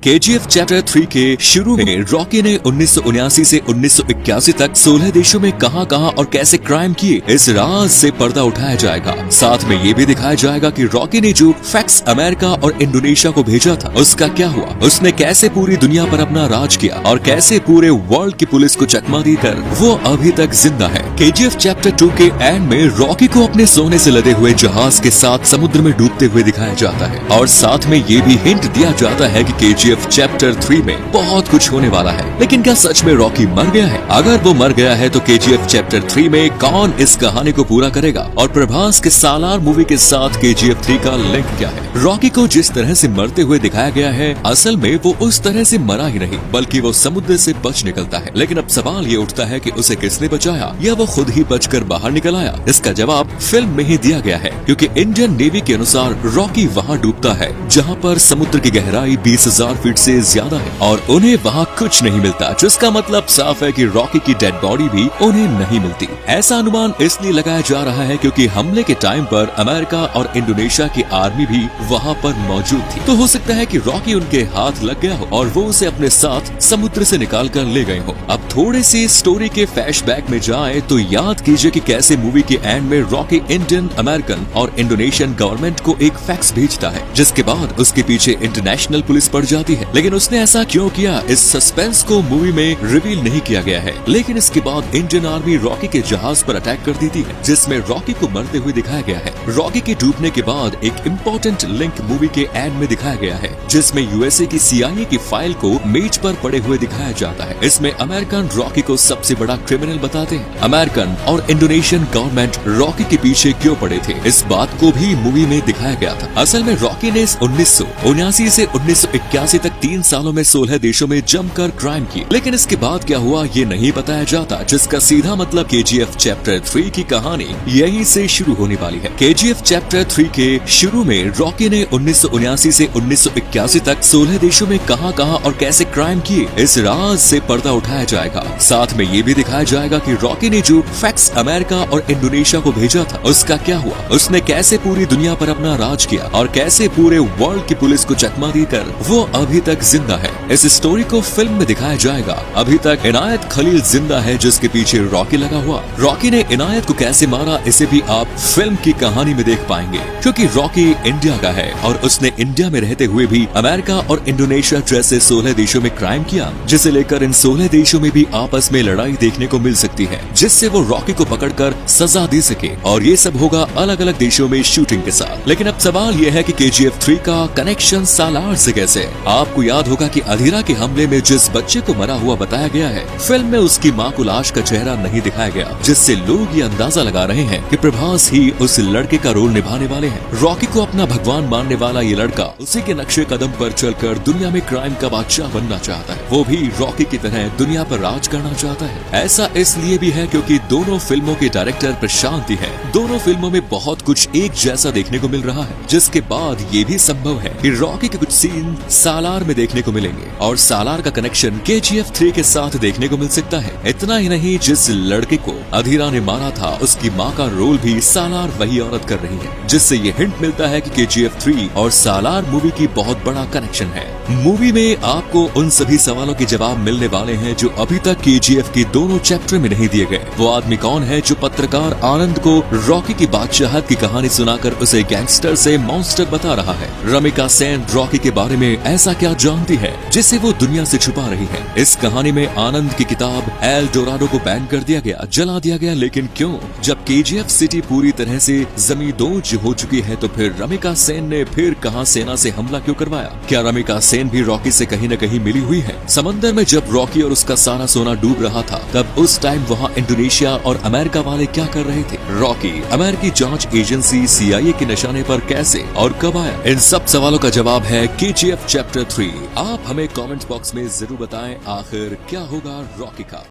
KGF chapter 3 के शुरू में रॉकी ने 1979 से 1981 तक 16 देशों में कहां और कैसे क्राइम किए, इस राज से पर्दा उठाया जाएगा। साथ में ये भी दिखाया जाएगा कि रॉकी ने जो फैक्स अमेरिका और इंडोनेशिया को भेजा था उसका क्या हुआ, उसने कैसे पूरी दुनिया पर अपना राज किया और कैसे पूरे वर्ल्ड की पुलिस को चकमा देकर वो अभी तक जिंदा है। KGF चैप्टर 2 के एंड में रॉकी को अपने सोने से लदे हुए जहाज के साथ समुद्र में डूबते हुए दिखाया जाता है और साथ में ये भी हिंट दिया जाता है कि KGF चैप्टर 3 में बहुत कुछ होने वाला है। लेकिन क्या सच में रॉकी मर गया है? अगर वो मर गया है तो KGF चैप्टर 3 में कौन इस कहानी को पूरा करेगा और प्रभास के सालार मूवी के साथ KGF 3 का लिंक क्या है? रॉकी को जिस तरह से मरते हुए दिखाया गया है, असल में वो उस तरह से मरा ही नहीं बल्कि वो समुद्र से बच निकलता है। लेकिन अब सवाल ये उठता है कि उसे किसने बचाया या वो खुद ही बचकर बाहर निकल आया? इसका जवाब फिल्म में ही दिया गया है, क्योंकि इंडियन नेवी के अनुसार रॉकी वहाँ डूबता है जहाँ पर समुद्र की गहराई 20,000 फीट से ज्यादा है और उन्हें वहाँ कुछ नहीं मिलता, जिसका मतलब साफ है कि रॉकी की डेड बॉडी भी उन्हें नहीं मिलती। ऐसा अनुमान इसलिए लगाया जा रहा है क्योंकि हमले के टाइम पर अमेरिका और इंडोनेशिया की आर्मी भी वहाँ पर मौजूद थी। तो हो सकता है कि रॉकी उनके हाथ लग गया हो और वो उसे अपने साथ समुद्र से निकाल कर ले गए हो। अब थोड़े से स्टोरी के फ्लैशबैक में जाए तो याद कीजिए कि कैसे मूवी के एंड में रॉकी इंडियन, अमेरिकन और इंडोनेशियन गवर्नमेंट को एक फैक्स भेजता है, जिसके बाद उसके पीछे इंटरनेशनल पुलिस पड़ जाती है। लेकिन उसने ऐसा क्यों किया, इस सस्पेंस को मूवी में रिवील नहीं किया गया है। लेकिन इसके बाद इंडियन आर्मी रॉकी के जहाज पर अटैक कर देती है, जिसमें रॉकी को मरते हुए दिखाया गया है। रॉकी के डूबने के बाद एक इम्पोर्टेंट लिंक मूवी के एंड में दिखाया गया है, जिसमें यूएसए की CIA की फाइल को मेज पर पड़े हुए दिखाया जाता है। इसमें अमेरिकन रॉकी को सबसे बड़ा क्रिमिनल बताते हैं। अमेरिकन और इंडोनेशियन गवर्नमेंट रॉकी के पीछे क्यों पड़े थे, इस बात को भी मूवी में दिखाया गया था। असल में रॉकी ने 1979 से 1981 तक 3 सालों में 16 देशों में जमकर क्राइम किए। लेकिन इसके बाद क्या हुआ ये नहीं बताया जाता, जिसका सीधा मतलब KGF चैप्टर 3 की कहानी यहीं से शुरू होने वाली है। KGF चैप्टर 3 के शुरू में रॉकी ने 1979 से 1981 तक 16 देशों में कहां और कैसे क्राइम किए, इस राज से पर्दा उठाया जाएगा। साथ में ये भी दिखाया जाएगा कि रॉकी ने जो फैक्स अमेरिका और इंडोनेशिया को भेजा था उसका क्या हुआ, उसने कैसे पूरी दुनिया पर अपना राज किया और कैसे पूरे वर्ल्ड की पुलिस को चकमा देकर वो अभी तक जिंदा है। इस स्टोरी को फिल्म में दिखाया जाएगा। अभी तक इनायत खलील जिंदा है, जिसके पीछे रॉकी लगा हुआ। रॉकी ने इनायत को कैसे मारा इसे भी आप फिल्म की कहानी में देख पाएंगे, क्योंकि रॉकी इंडिया का है और उसने इंडिया में रहते हुए भी अमेरिका और इंडोनेशिया जैसे 16 देशों में क्राइम किया, जिसे लेकर इन 16 देशों में भी आपस में लड़ाई देखने को मिल सकती है, जिससे वो रॉकी को पकड़कर सजा दे सके। और ये सब होगा अलग अलग देशों में शूटिंग के साथ। लेकिन अब सवाल ये है कि KGF 3 का कनेक्शन सालार से कैसे? आपको याद होगा कि अधीरा के हमले में जिस बच्चे को मरा हुआ बताया गया है, फिल्म में उसकी मां को लाश का चेहरा नहीं दिखाया गया, जिससे लोग ये अंदाजा लगा रहे हैं कि प्रभास ही उस लड़के का रोल निभाने वाले हैं। रॉकी को अपना भगवान मानने वाला ये लड़का उसी के नक्शे कदम पर चलकर दुनिया में क्राइम का बादशाह बनना चाहता है। वो भी रॉकी की तरह दुनिया पर राज करना चाहता है। ऐसा इसलिए भी है क्योंकि दोनों फिल्मों के डायरेक्टर प्रशांत ही है। दोनों फिल्मों में बहुत कुछ एक जैसा देखने को मिल रहा है, जिसके बाद ये भी संभव है कि रॉकी के कुछ सीन सालार में देखने को मिलेंगे और सालार का कनेक्शन KGF 3 के साथ देखने को मिल सकता है। इतना ही नहीं, जिस लड़के को अधीरा ने मारा था उसकी मां का रोल भी सालार वही औरत कर रही है, जिससे ये हिंट मिलता है कि KGF 3 और सालार मूवी की बहुत बड़ा कनेक्शन है। मूवी में आपको उन सभी सवालों के जवाब मिलने वाले हैं जो अभी तक KGF के दोनों चैप्टर में नहीं दिए गए। वो आदमी कौन है जो पत्रकार आनंद को रॉकी की बादशाहत की कहानी सुनाकर उसे गैंगस्टर से मॉन्स्टर बता रहा है? रमिका सेन रॉकी के बारे में ऐसा क्या जानती है जिसे वो दुनिया से छुपा रही है? इस कहानी में आनंद की किताब एल डोराडो को बैन कर दिया गया, जला दिया गया, लेकिन क्यों? जब KGF सिटी पूरी तरह से जमींदोज हो चुकी है तो फिर रमिका सेन ने फिर कहां सेना से हमला क्यों करवाया? क्या रमिका सेन भी रॉकी से कहीं न कहीं मिली हुई है? समंदर में जब रॉकी और उसका सारा सोना डूब रहा था, तब उस टाइम वहाँ इंडोनेशिया और अमेरिका वाले क्या कर रहे थे? रॉकी अमेरिकी जांच एजेंसी CIA के निशाने पर कैसे और कब आया? इन सब सवालों का जवाब है KGF चैप्टर 3। आप हमें कमेंट बॉक्स में जरूर बताएं आखिर क्या होगा रॉकी का।